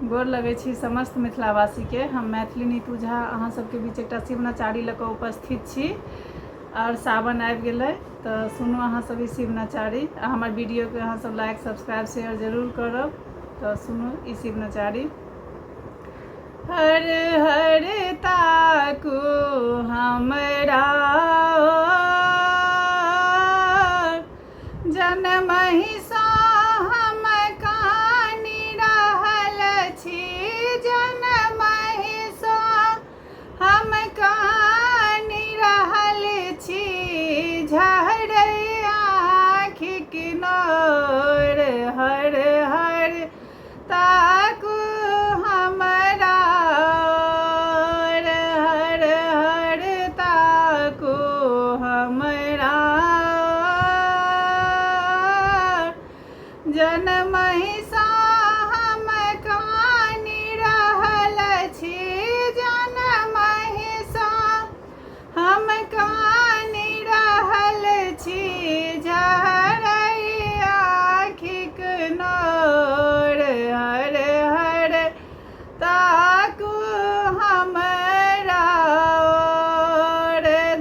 गोर लगै छी समस्त मिथिलावासी के। हम मैथिली नीतू झा अहाँ सबके बीच एकटा शिवनाचारी लऽ कऽ उपस्थित छी और सावन आबि गेलै तऽ सुनू अहाँ सब ई शिवनाचारी। हमर वीडियो के अहाँ सब लाइक सब्सक्राइब शेयर जरूर करब। तऽ सुनू ई शिवनाचारी। हर हर ताकू हमरा जनमहि सँ हम कानि रहल छी, जनमहि सँ हम कानि रहल छी। झरै आँखिक नोर हर हर ताकू हमरा, हर हर ताकू हमरा। जनमहि सँ हम कानि रहल छी, जनमहि सँ हम कानि रहल छी। झरै आँखिक नोर हर हर ताकू हमरा।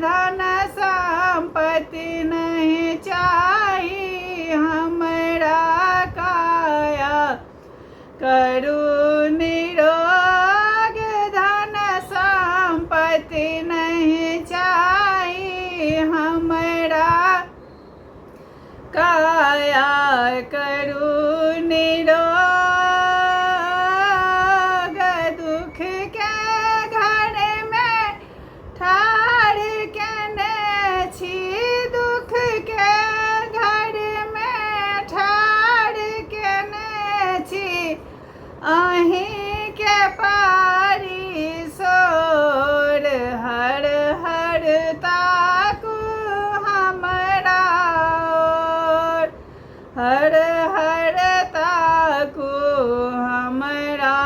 धन सम्पत्ति नहीं चाही हमरा, काया करू निरोग। धन सम्पत्ति नहीं चाही हमरा, काया करू निरोग। दुख के घर में ठाढ़ केने छी, दुख के घर में ठाढ़ केने छी। अहीं के पारी सोर हर हर ताकू हमरा, हर हर ताकू हमरा।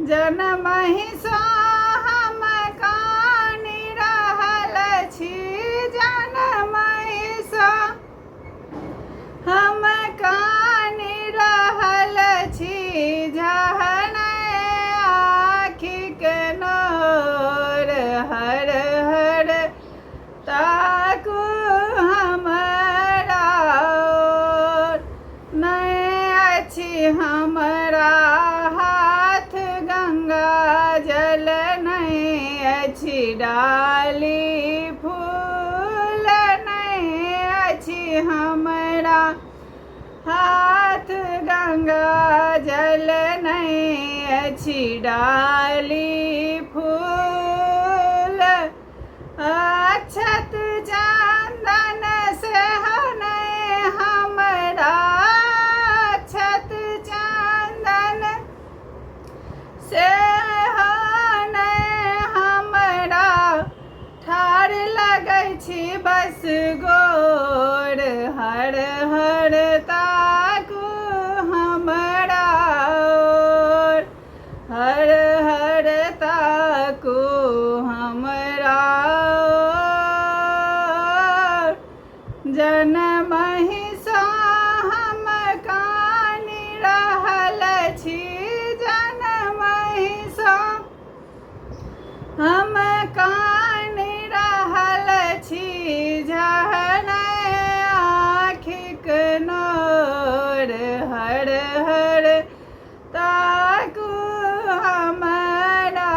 जनमहि सँ हम कानि रहल छी, जनमहि सँ हम कानि रहल छी। झरै आँखिक नोर हर हर ताकू हमरा। नहीं अछि हमरा हाथ गंगा जल, नहीं अछि डाली फूल। नहीं अछि हमरा हाथ गंगा जल, नहीं अछि डाली फूल। अक्षत चंदन सेह नहीं हमरा, अक्षत चंदन सेह नहीं हमरा। ठाढ़ लगै छी बस गोर हर हर ताकू हमरा, हर हर ताकू हमरा। जनमहि सँ हम कानि रहल छी, जनमहि सँ हम कानि रहल छी। झरै आँखिक नोर हर हर ताकू हमरा।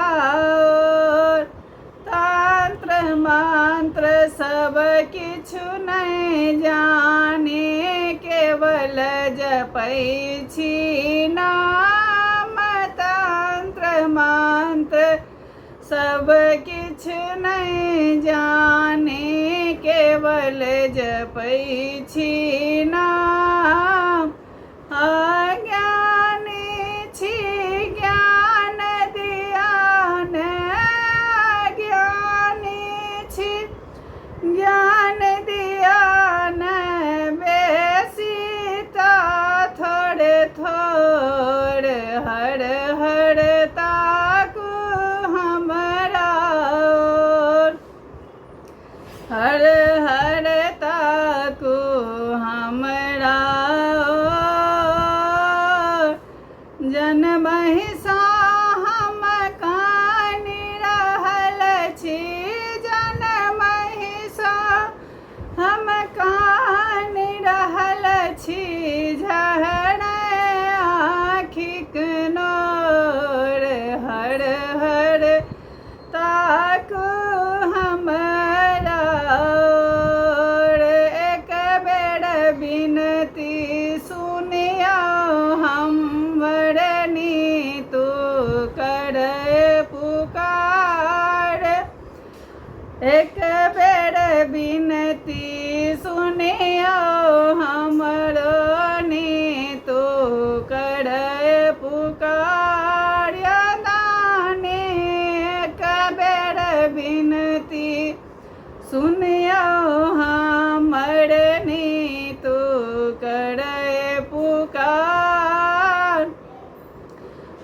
तंत्र मंत्र सब किछु नहीं जाने, केवल जपै छी नाम। तंत्र मंत्र सब किछु नहीं जाने, केवल जपै छी नाम। अज्ञानी छी ज्ञान दिया ने, अज्ञानी छी ज्ञान दिया ने। बेसी तऽ थोड़े थोड़ हर हर ताकू हमरा, हर हर ताकू हमरा।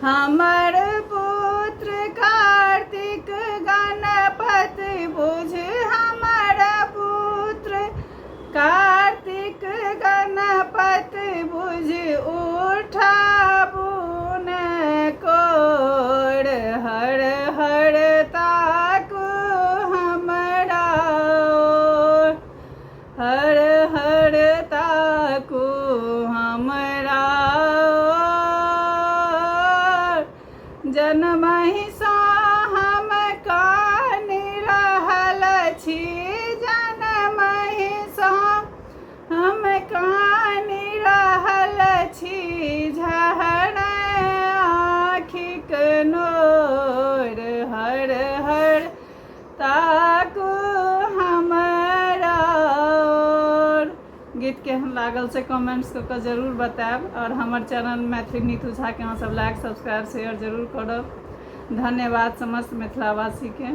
हमर पुत्र कार्तिक गणपति बुझ हमर पुत्र कार्तिक गणपति बुझ उठाबू न कोर हर हर ताकू हमरा ओर, हर हर ताकू हमरा ओर। जनमहि सँ हम कानि रहल छी, जनमहि सँ हम कानि रहल छी, झहर आँखिक नोर हर हर ताकू हमरा ओर। गीत केहन लागल से कमेंट्स कऽ जरूर बताएब और हमर चैनल मैथिली नीतू झा के अहाँ सब लाइक सब्सक्राइब शेयर जरूर करब। धन्यवाद समस्त मिथिलावासी के।